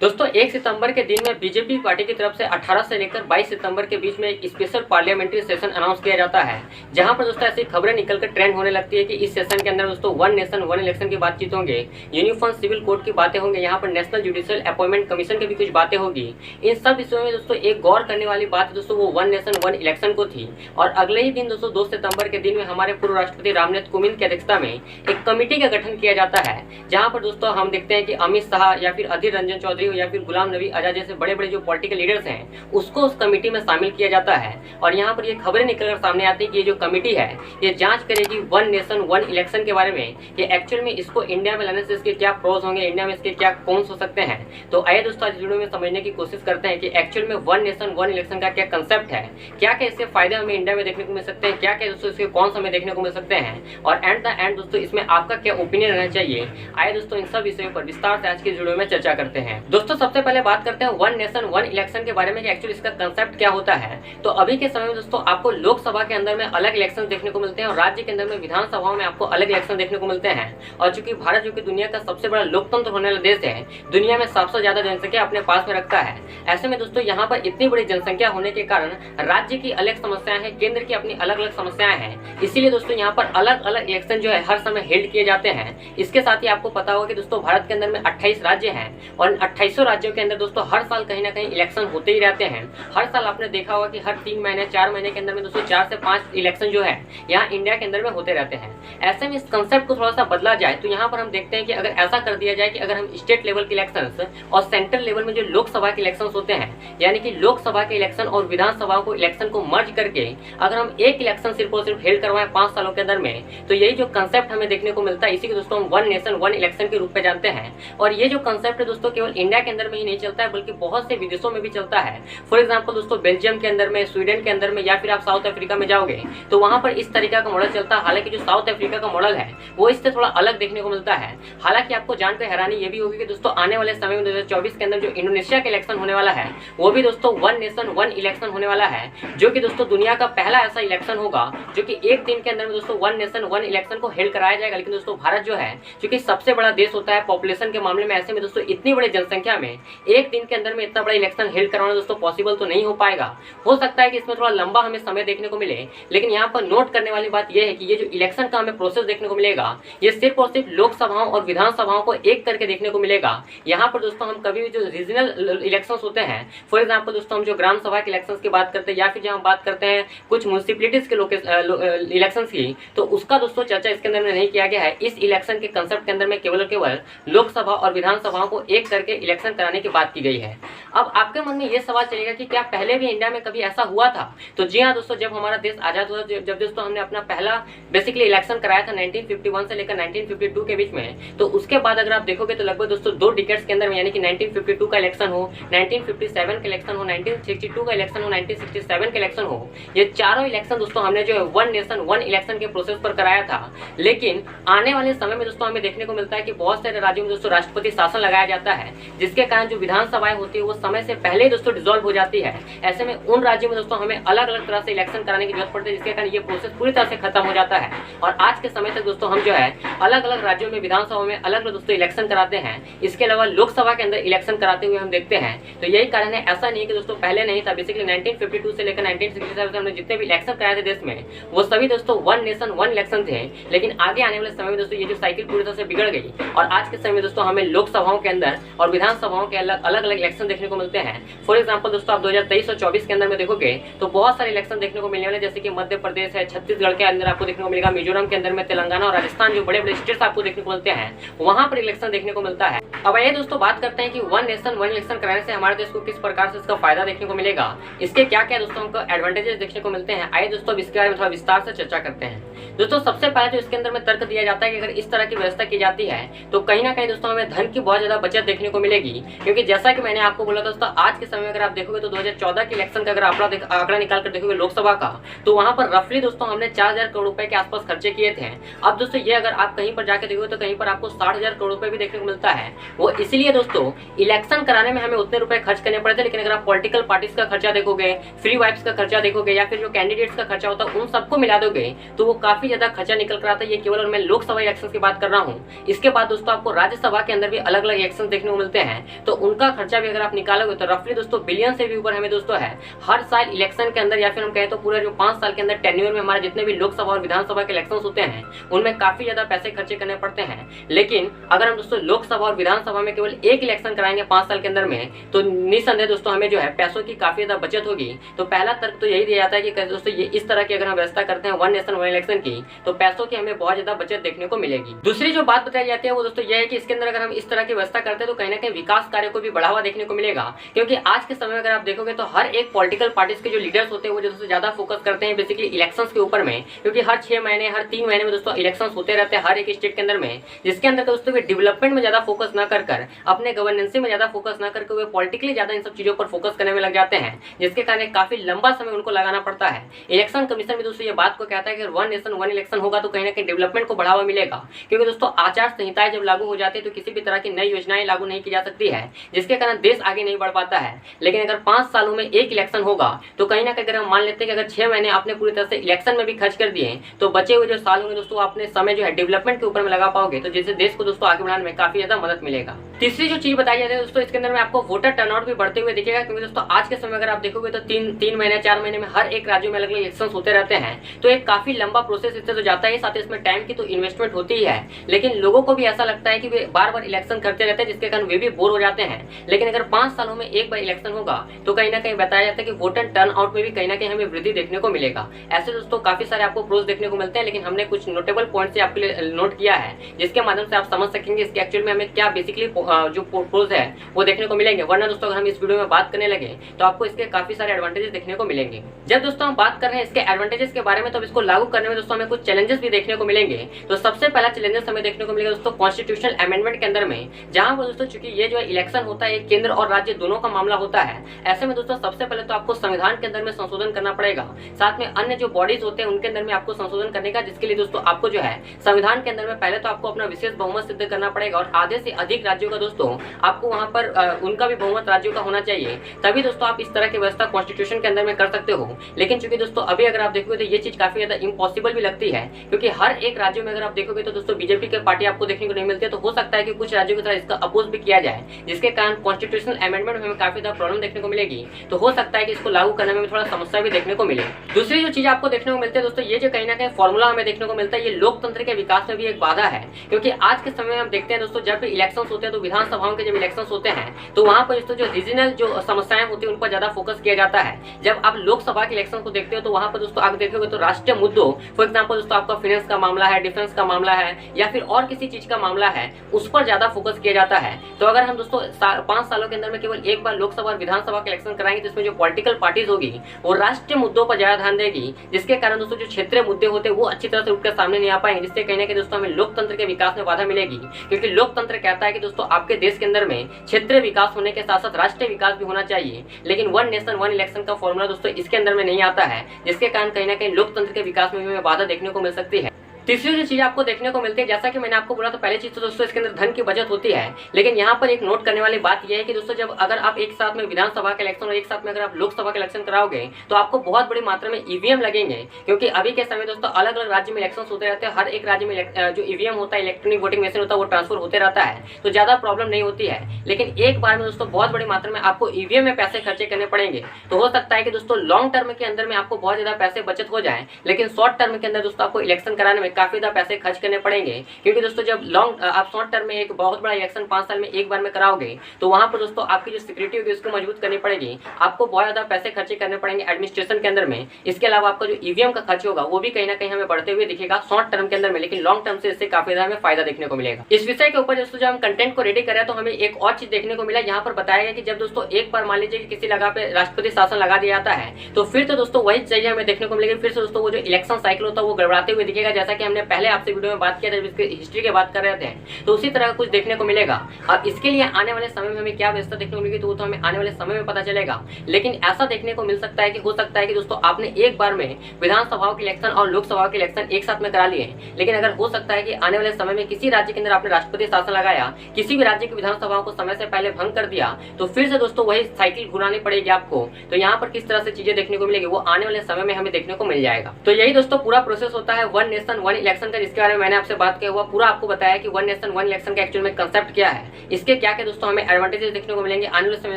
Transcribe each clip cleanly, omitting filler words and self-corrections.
दोस्तों 1 सितंबर के दिन में बीजेपी पार्टी की तरफ से 18 से लेकर 22 सितंबर के बीच में एक स्पेशल पार्लियामेंट्री सेशन अनाउंस किया जाता है, जहां पर दोस्तों ऐसी खबरें निकलकर ट्रेंड होने लगती है कि इस सेशन के अंदर दोस्तों वन नेशन वन इलेक्शन की बातचीत होंगे, यूनिफॉर्म सिविल कोड की बातें होंगी, यहाँ पर नेशनल जुडिशियल अपॉइंटमेंट कमीशन की भी कुछ बातें होगी। इन सब विषयों में दोस्तों एक गौर करने वाली बात दोस्तों वो वन नेशन वन इलेक्शन को थी। और अगले ही दिन दोस्तों 2 सितंबर के दिन में हमारे पूर्व राष्ट्रपति रामनाथ कोविंद की अध्यक्षता में एक कमेटी का गठन किया जाता है, जहाँ पर दोस्तों हम देखते हैं कि अमित शाह या फिर अधीर रंजन चौधरी या फिर गुलाम नबी आजाद जैसे बड़े बड़े जो पॉलिटिकल लीडर्स हैं उसको उस कमेटी में शामिल किया जाता है। और यहाँ पर ये खबरें निकलकर सामने आती है कि ये जो कमेटी है ये जांच करेगी वन नेशन वन इलेक्शन के बारे में, कि एक्चुअल में इसको इंडिया में लाने से इसके क्या प्रोज होंगे, इंडिया में इसके क्या कॉन्स हो सकते हैं। तो आइए दोस्तों आज वीडियो में समझने की कोशिश करते हैं कि एक्चुअल में वन नेशन वन इलेक्शन का क्या कंसेप्ट है, क्या क्या इससे फायदे हमें इंडिया में देखने को मिल सकते हैं, क्या क्या दोस्तों इसके कॉन्स हमें देखने को मिल सकते हैं, और एट द एंड दोस्तों इसमें आपका क्या ओपिनियन रहना चाहिए। आइए दोस्तों इन सब विषयों पर विस्तार से आज की वीडियो में चर्चा करते हैं। दोस्तों सबसे पहले बात करते हैं वन नेशन वन इलेक्शन के बारे में कि एक्चुअली इसका कंसेप्ट क्या होता है। तो अभी के समय में दोस्तों आपको लोकसभा के अंदर में अलग इलेक्शन देखने को मिलते हैं और राज्य के अंदर में विधानसभाओं में आपको अलग इलेक्शन देखने को मिलते हैं। और चूंकि भारत जो कि दुनिया का सबसे बड़ा लोकतंत्र होने वाला देश है, दुनिया में सबसे ज्यादा जनसंख्या अपने पास में रखता है, ऐसे में दोस्तों यहाँ पर इतनी बड़ी जनसंख्या होने के कारण राज्य की अलग समस्याएं हैं, केंद्र की अपनी अलग अलग समस्याएं हैं। इसीलिए दोस्तों यहाँ पर अलग अलग इलेक्शन जो है हर समय हेल्ड किए जाते हैं। इसके साथ ही आपको पता होगा कि दोस्तों भारत के अंदर में 28 राज्य हैं और 28 राज्यों के अंदर दोस्तों हर साल कहीं ना कहीं इलेक्शन होते ही रहते हैं। हर साल आपने देखा होगा कि हर 3 महीने 4 महीने के अंदर में दोस्तों 4 से 5 इलेक्शन जो है यहाँ इंडिया के अंदर में होते रहते हैं। ऐसे में इस कंसेप्ट को थोड़ा सा बदला जाए तो यहाँ पर हम देखते हैं कि अगर ऐसा कर दिया जाए कि अगर हम स्टेट लेवल के इलेक्शंस और सेंट्रल लेवल में जो लोकसभा के इलेक्शंस होते हैं, यानी कि लोकसभा के इलेक्शन और विधानसभा को इलेक्शन को मर्ज करके अगर हम एक इलेक्शन सिर्फ और सिर्फ हेल्ड करवाएं 5 सालों के अंदर में, तो यही जो कंसेप्ट हमें देखने को मिलता है, इसी को दोस्तों हम वन नेशन वन इलेक्शन के रूप में जानते हैं। और ये जो कंसेप्ट है दोस्तों केवल इंडिया के अंदर में ही नहीं चलता है बल्कि बहुत से विदेशों में भी चलता है। फॉर एग्जाम्पल दोस्तों बेल्जियम के अंदर में, स्वीडन के अंदर में, या फिर आप साउथ अफ्रीका में जाओगे तो वहां पर इस तरीका का मॉडल चलता है। हालांकि जो साउथ अफ्रीका का मॉडल है वो इससे थोड़ा अलग देखने को मिलता है। हालांकि आपको जानकर हैरानी ये भी होगी कि दोस्तों आने वाले समय में 2024 के अंदर जो इंडोनेशिया का इलेक्शन होने वाला है वो भी दोस्तों वन नेशन वन इलेक्शन होने वाला है, जो कि दोस्तों दुनिया का पहला ऐसा इलेक्शन होगा जो कि एक दिन के अंदर में दोस्तों वन नेशन वन इलेक्शन को हेल्ड कराया जाएगा। लेकिन दोस्तों भारत जो है क्योंकि सबसे बड़ा देश होता है पॉपुलेशन के मामले में, ऐसे में दोस्तों इतनी बड़ी जनसंख्या में एक दिन के अंदर में इतना बड़ा इलेक्शन हेल्ड करवाना दोस्तों पॉसिबल तो नहीं हो पाएगा। हो सकता है कि इसमें थोड़ा लंबा हमें समय देखने को मिले, लेकिन यहाँ पर नोट करने वाली बात यह है कि ये जो इलेक्शन का हमें प्रोसेस देखने को मिलेगा ये सिर्फ और सिर्फ लोकसभाओं और विधानसभाओं को एक करके देखने को मिलेगा। यहाँ पर दोस्तों हम कभी भी जो रीजनल इलेक्शंस होते हैं, फॉर एग्जाम्पल दोस्तों हम जो ग्राम सभा के इलेक्शंस की बात करते हैं या फिर जब हम बात करते हैं कुछ म्यूनिसिपैलिटीज के इलेक्शंस की, तो उसका दोस्तों चर्चा इसके अंदर में नहीं किया गया है। इस इलेक्शन के कंसेप्ट के अंदर में केवल लोकसभा और विधानसभाओं को एक करके इलेक्शन कराने की बात की गई है। अब आपके मन में ये सवाल चलेगा कि क्या पहले भी इंडिया में कभी ऐसा हुआ था? तो जी हाँ दोस्तों, जब हमारा देश आजाद हुआ, जब दोस्तों हमने अपना पहला बेसिकली इलेक्शन कराया था 1951 से लेकर 1952 के बीच में, तो उसके बाद अगर आप देखोगे तो लगभग दोस्तों 2 डिकेड्स के अंदर में, यानी कि 1952 का इलेक्शन हो, 1957 का इलेक्शन हो, 1962 का इलेक्शन हो, 1967 का इलेक्शन हो, ये चारों इलेक्शन दोस्तों हमने जो है वन नेशन वन इलेक्शन के प्रोसेस पर कराया था। लेकिन आने वाले समय में दोस्तों हमें देखने को मिलता है कि बहुत सारे राज्यों में दोस्तों राष्ट्रपति शासन लगाया जाता है, जिसके कारण जो विधानसभाएं होती है वो समय से पहले दोस्तों डिसॉल्व हो जाती है। ऐसे में उन राज्यों में दोस्तों हमें अलग अलग तरह से इलेक्शन कराने की जरूरत पड़ती है, जिसके कारण ये प्रोसेस पूरी तरह से खत्म हो जाता है। और आज के समय तक दोस्तों हम जो है अलग अलग राज्यों में विधानसभा में अलग अलग दोस्तों इलेक्शन कराते हैं। इसके अलावा लोकसभा के अंदर इलेक्शन कराते हुए हम देखते हैं। तो यही कारण है, ऐसा नहीं कि दोस्तों पहले नहीं था। बेसिकली 1952 से लेकर 1967 से हमने जितने भी इलेक्शन कराए थे देश में वो सभी दोस्तों वन नेशन वन इलेक्शन थे। लेकिन आगे आने वाले समय में दोस्तों ये जो साइकिल पूरी तरह से बिगड़ गई और आज के समय में दोस्तों हमें लोकसभाओं के अंदर और विधानसभाओं के अलग अलग इलेक्शन देखने को मिलते हैं। फॉर एग्जाम्पल दोस्तों आप 2023 और 24 के अंदर में देखोगे तो बहुत सारे इलेक्शन देखने को मिलने वाले, जैसे कि मध्य प्रदेश है, छत्तीसगढ़ के अंदर आपको देखने को मिलेगा, मिजोरम के अंदर में, तेलंगाना और राजस्थान जो बड़े बड़े स्टेट्स आपको देखने को मिलते हैं, वहां पर इलेक्शन देखने को मिलता है। अब आइए दोस्तों बात करते हैं कि वन नेशन वन इलेक्शन कराने से हमारे देश को किस प्रकार से इसका फायदा देखने को मिलेगा, इसके क्या क्या दोस्तों हमको एडवांटेजेस देखने को मिलते हैं। आइए दोस्तों इसके बारे में थोड़ा विस्तार से चर्चा करते हैं। दोस्तों सबसे पहले जो इसके अंदर में तर्क दिया जाता है कि अगर इस तरह की व्यवस्था की जाती है तो कहीं ना कहीं दोस्तों हमें धन की बहुत ज्यादा बचत देखने को मिलेगी, क्योंकि जैसा कि मैंने आपको बोला बोला दोस्तों, आज के समय में अगर आप देखोगे तो 2014 के इलेक्शन का अगर आंकड़ा निकाल कर देखोगे लोकसभा का, तो वहां पर रफली दोस्तों हमने 4000 करोड़ रुपए के आसपास खर्चे किए थे। अब दोस्तों ये अगर आप कहीं पर जाके देखोगे तो कहीं पर आपको 60,000 करोड़ रुपए भी देखने को मिलता है। वो इसलिए दोस्तों इलेक्शन कराने में हमें उतने रुपए खर्च करने पड़ते, लेकिन अगर आप पॉलिटिकल पार्टीज का खर्चा देखोगे, फ्री वाइप्स का खर्चा देखोगे, या फिर जो कैंडिडेट्स का खर्चा होता है उन सबको मिला दोगे तो वो काफी ज्यादा खर्चा निकल कर आता है। ये केवल और मैं लोकसभा इलेक्शन की बात कर रहा हूँ। इसके बाद दोस्तों आपको राज्यसभा के अंदर भी अलग अलग इलेक्शन देखने को मिलते हैं, तो उनका खर्चा भी अगर आप निकालोगे तो रफली दोस्तों बिलियन से भी ऊपर हमें दोस्तों है हर साल इलेक्शन के अंदर, या फिर हम कहें तो पूरे जो 5 साल के अंदर टेन्योर में हमारे जितने भी लोकसभा और विधानसभा के इलेक्शन होते हैं उनमें काफी ज्यादा पैसे खर्चे करने पड़ते हैं। लेकिन अगर हम दोस्तों लोकसभा और विधानसभा में केवल एक इलेक्शन कराएंगे 5 साल के अंदर में, तो निसंदेह दोस्तों हमें जो है पैसों की काफी ज्यादा बचत होगी। तो पहला तर्क तो यही दिया जाता है कि दोस्तों ये इस तरह की अगर हम व्यवस्था करते हैं वन नेशन वन इलेक्शन की, तो पैसों की हमें बहुत ज्यादा बचत देखने को मिलेगी। दूसरी जो बात बताई जाती है वो दोस्तों ये है कि इसके अंदर अगर हम इस तरह की व्यवस्था करते हैं तो कहीं ना कहीं विकास कार्य को भी बढ़ावा देखने को मिलेगा। क्योंकि आज के समय में अगर आप देखोगे तो हर एक पॉलिटिकल पार्टीज के जो लीडर्स होते हैं वो दोस्तों ज्यादा फोकस करते हैं बेसिकली इलेक्शंस के ऊपर में, क्योंकि हर 6 महीने हर 3 महीने में दोस्तों इलेक्शंस होते रहते हैं हर एक स्टेट के अंदर में, जिसके अंदर दोस्तों वे डेवलपमेंट में ज्यादा फोकस ना कर अपने गवर्नेंस में ज्यादा फोकस ना करके वे पॉलिटिकली ज्यादा इन सब चीजों पर फोकस करने में लग जाते हैं, जिसके कारण काफी लंबा समय उनको लगाना पड़ता है। इलेक्शन कमीशन भी दोस्तों ये बात को कहता है कि वन नेशन वन इलेक्शन होगा तो कहीं ना कहीं डेवलपमेंट को बढ़ावा मिलेगा। क्योंकि दोस्तों आचार संहिताएं जब लागू हो जाती है तो किसी भी तरह की नई योजनाएं लागू नहीं की जा सकती है, जिसके कारण देश आगे नहीं बढ़ पाता है। लेकिन अगर 5 सालों में एक इलेक्शन होगा तो कहीं ना कहीं अगर हम मान लेते हैं कि अगर 6 महीने आपने पूरी तरह से इलेक्शन में भी खर्च कर दिए तो बचे हुए जो साल होंगे दोस्तों अपने समय जो है डेवलपमेंट के ऊपर में लगा पाओगे, तो जिससे देश को दोस्तों आगे बढ़ाने में काफी ज्यादा मदद मिलेगा। तीसरी जो चीज बताई जाती है दोस्तों इसके अंदर में आपको वोटर टर्नआउट भी बढ़ते हुए दिखेगा। क्योंकि दोस्तों आज के समय अगर आप देखोगे तो 3 महीने 4 महीने में हर एक राज्यों में अलग अलग इलेक्शन होते रहते हैं, तो एक काफी लंबा प्रोसेस इससे तो जाता है, साथ ही इसमें टाइम की तो इन्वेस्टमेंट होती ही है। लेकिन लोगों को भी ऐसा लगता है कि वे बार बार इलेक्शन करते रहते हैं, जिसके कारण वे भी बोर हो जाते हैं। लेकिन अगर 5 सालों में एक बार इलेक्शन होगा तो कहीं ना कहीं बताया जाता है कि वोटर टर्नआउट में भी कहीं ना कहीं हमें वृद्धि देखने को मिलेगा। ऐसे दोस्तों काफी सारे आपको प्रोज देखने को मिलते हैं, लेकिन हमने कुछ नोटेबल पॉइंट से आपके लिए नोट किया है, जिसके माध्यम से आप समझ सकेंगे इसके एक्चुअल में हमें क्या बेसिकली जो प्रोज है वो देखने को मिलेंगे। वरना दोस्तों अगर हम इस वीडियो में बात करने लगे तो आपको इसके काफी सारे एडवांटेजेस देखने को मिलेंगे। जब दोस्तों हम बात कर रहे हैं इसके एडवांटेजेस के बारे में, तो इसको लागू करने में दोस्तों हमें कुछ चैलेंजेस भी देखने को मिलेंगे। तो सबसे पहला चैलेंजेस हमें देखने को मिलेगा दोस्तों कॉन्स्टिट्यूशनल अमेंडमेंट के अंदर में, जहां पर दोस्तों चूंकि ये जो इलेक्शन होता है केंद्र और राज्य दोनों का मामला होता है, ऐसे में दोस्तों सबसे पहले तो आपको संविधान के अंदर में संशोधन करना पड़ेगा। साथ में अन्य जो बॉडीज होते हैं उनके अंदर में आपको संशोधन करने का, जिसके लिए दोस्तों आपको जो है संविधान के अंदर में पहले तो आपको अपना विशेष बहुमत सिद्ध करना पड़ेगा, और आधे से अधिक राज्यों का दोस्तों आपको वहां पर उनका भी बहुमत राज्यों का होना चाहिए, तभी दोस्तों आप इस तरह की व्यवस्था कॉन्स्टिट्यूशन के अंदर में कर सकते हो। लेकिन चूंकि दोस्तों अभी अगर आप देखोगे तो ये चीज काफी ज्यादा इम्पॉसिबल भी लगती है, क्योंकि हर एक राज्यों में अगर आप देखोगे तो दोस्तों बीजेपी के पार्टी आपको देखने को नहीं मिलती है। तो हो सकता है कि कुछ राज्यों की तरह इसका अपोज भी किया जाए, जिसके कारण कॉन्स्टिट्यूशनल अमेंडमेंट में हमें काफी ज्यादा प्रॉब्लम देखने को मिलेगी। तो हो सकता है कि इसको लागू करने में थोड़ा समस्या भी देखने को मिले। दूसरी जो चीज आपको देखने को मिलती है दोस्तों, ये जो कहीं ना कहीं फॉर्मूला हमें देखने को मिलता है, ये लोकतंत्र के विकास में भी एक बाधा है। क्योंकि आज के समय में हम देखते हैं दोस्तों जब भी इलेक्शन होते हैं तो विधानसभाओं के जब इलेक्शन होते हैं तो वहां पर दोस्तों जो रीजनल जो समस्याएं होती है उन पर ज्यादा फोकस किया जाता है। जब आप लोकसभा के इलेक्शन को देखते हो तो वहां पर दोस्तों आप देखोगे तो राष्ट्रीय मुद्दों, फॉर एग्जाम्पल दोस्तों आपका फाइनेंस का मामला है, डिफेंस का मामला है, या फिर और किसी चीज का मामला है, उस पर ज्यादा फोकस किया जाता है। तो अगर हम दोस्तों 5 सालों के अंदर में केवल एक बार लोकसभा और विधानसभा के इलेक्शन कराएंगे तो इसमें जो पॉलिटिकल पार्टीज होगी वो राष्ट्रीय मुद्दों पर ज्यादा ध्यान देगी, जिसके कारण दोस्तों जो क्षेत्रीय मुद्दे होते हैं वो अच्छी तरह से उठकर सामने नहीं आ पाएंगे, जिससे कहीं ना कहीं दोस्तों हमें लोकतंत्र के विकास में बाधा मिलेगी। क्योंकि लोकतंत्र कहता है कि दोस्तों आपके देश के अंदर में क्षेत्रीय विकास होने के साथ साथ राष्ट्रीय विकास भी होना चाहिए, लेकिन वन नेशन वन इलेक्शन का फॉर्मूला दोस्तों इसके अंदर में नहीं आता है, जिसके कारण कहीं ना कहीं लोकतंत्र के विकास में भी बाधा देखने को मिल सकती है। तीसरी जो चीज आपको देखने को मिलती है, जैसा कि मैंने आपको बोला तो पहली चीज तो दोस्तों इसके अंदर धन की बचत होती है। लेकिन यहाँ पर एक नोट करने वाली बात यह है कि दोस्तों जब अगर आप एक साथ में विधानसभा के इलेक्शन और एक साथ में अगर आप लोकसभा के इलेक्शन कराओगे तो आपको बहुत बड़ी मात्रा में ईवीएम लगेंगे। क्योंकि अभी के समय दोस्तों अलग अलग राज्य में इलेक्शन होते रहते हैं, हर एक राज्य में जो ईवीएम होता है, इलेक्ट्रॉनिक वोटिंग मशीन होता है, वो ट्रांसफर होते रहता है, तो ज्यादा प्रॉब्लम नहीं होती है। लेकिन एक बार में दोस्तों बहुत बड़ी मात्रा में आपको ईवीएम में पैसे खर्चे करने पड़ेंगे। तो हो सकता है कि दोस्तों लॉन्ग टर्म के अंदर में आपको बहुत ज्यादा पैसे बचत हो जाए, लेकिन शॉर्ट टर्म के अंदर दोस्तों आपको इलेक्शन कराने में काफी ज्यादा पैसे खर्च करने पड़ेंगे। क्योंकि दोस्तों जब आप शॉर्ट टर्म में एक बहुत बड़ा इलेक्शन 5 साल में एक बार में कराओगे तो वहां पर दोस्तों आपकी जो सिक्योरिटी होगी उसको मजबूत करनी पड़ेगी, आपको बहुत ज्यादा पैसे खर्चे करने पड़ेंगे एडमिनिस्ट्रेशन के अंदर में। इसके अलावा आपका जो ईवीएम का खर्च होगा वो भी कहीं ना कहीं हमें बढ़ते हुए दिखेगा शॉर्ट टर्म के अंदर में, लेकिन लॉन्ग टर्म से इससे काफी ज्यादा हमें फायदा देखने को मिलेगा। इस विषय के ऊपर दोस्तों जब हम कंटेंट को रेडी करें तो हमें एक और चीज देखने को मिला, यहाँ पर बताया गया कि जब दोस्तों एक बार मान लीजिए कि किसी जगह पे राष्ट्रपति शासन लगा दिया जाता है तो फिर तो दोस्तों वही चीजें हमें देखने को मिलेगी, फिर से दोस्तों वो जो इलेक्शन साइकिल होता है वो गड़बड़ाते हुए दिखेगा। जैसा कि हमने पहले आपसे वीडियो में बात किया था, जब इसके हिस्ट्री की बात कर रहे थे, तो उसी तरह कुछ देखने को मिलेगा। और इसके लिए आने वाले समय में हमें क्या व्यवस्था देखने को मिलेगी तो वो तो हमें आने वाले समय में पता चलेगा। लेकिन ऐसा देखने को मिल सकता है कि हो सकता है कि दोस्तों आपने एक बार में विधानसभाओं के इलेक्शन और लोकसभा के इलेक्शन एक साथ में करा लिए, लेकिन अगर हो सकता है कि आने वाले समय में किसी राज्य के अंदर आपने राष्ट्रपति शासन लगाया, किसी भी राज्य की विधानसभाओं को समय से पहले भंग कर दिया, तो फिर से दोस्तों वही साइकिल घुरानी पड़ेगी आपको। तो यहाँ पर किस तरह से चीजें देखने को मिलेगी वो आने वाले समय में हमें देखने को मिल जाएगा। तो यही दोस्तों पूरा प्रोसेस होता है वन नेशन वन इलेक्शन का, जिसके बारे में मैंने आपसे बात किया हुआ पूरा आपको बताया कि वन नेशन वन इलेक्शन का एक्चुअल में कंसेप्ट क्या है, इसके क्या क्या दोस्तों हमें एडवांटेजेस देखने को मिलेंगे, आने वाले समय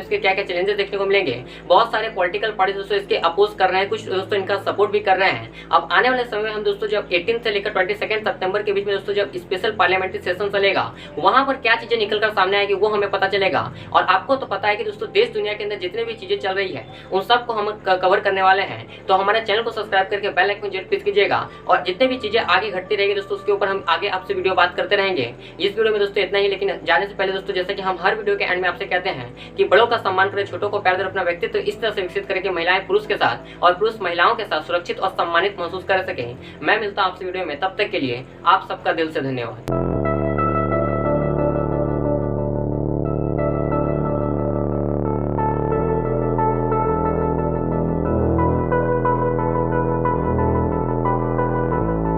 इसके क्या क्या चैलेंजेस देखने को मिलेंगे। बहुत सारे पॉलिटिकल पार्टी दोस्तों इसके अपोज कर रहे हैं, कुछ दोस्तों इनका सपोर्ट भी कर रहे हैं। अब आने वाले समय में हम दोस्तों जब 18 से लेकर 22 सितंबर के बीच में दोस्तों जब स्पेशल पार्लियामेंट्री सेशन चलेगा, वहां पर क्या चीजें निकलकर सामने आएगी वो हमें पता चलेगा। और आपको तो पता है कि दोस्तों देश दुनिया के अंदर जितने भी चीजें चल रही है उन सबको हम कवर करने वाले हैं। तो हमारे चैनल को सब्सक्राइब करके बेल आइकन जरूर प्रेस कीजिएगा, और जितने भी चीजें आगे घटती रहेगी दोस्तों उसके ऊपर हम आगे आपसे वीडियो बात करते रहेंगे। इस वीडियो में दोस्तों इतना ही, लेकिन जाने से पहले दोस्तों जैसे कि हम हर वीडियो के एंड में आपसे कहते हैं कि बड़ों का सम्मान करें, छोटों को प्यार दें, अपना व्यक्तित्व इस तरह से विकसित करें कि महिलाएं पुरुष के साथ और पुरुष महिलाओं के साथ सुरक्षित और सम्मानित महसूस कर सकें। मैं मिलता हूं आपसे वीडियो में, तब तक के लिए आप सबका दिल से धन्यवाद।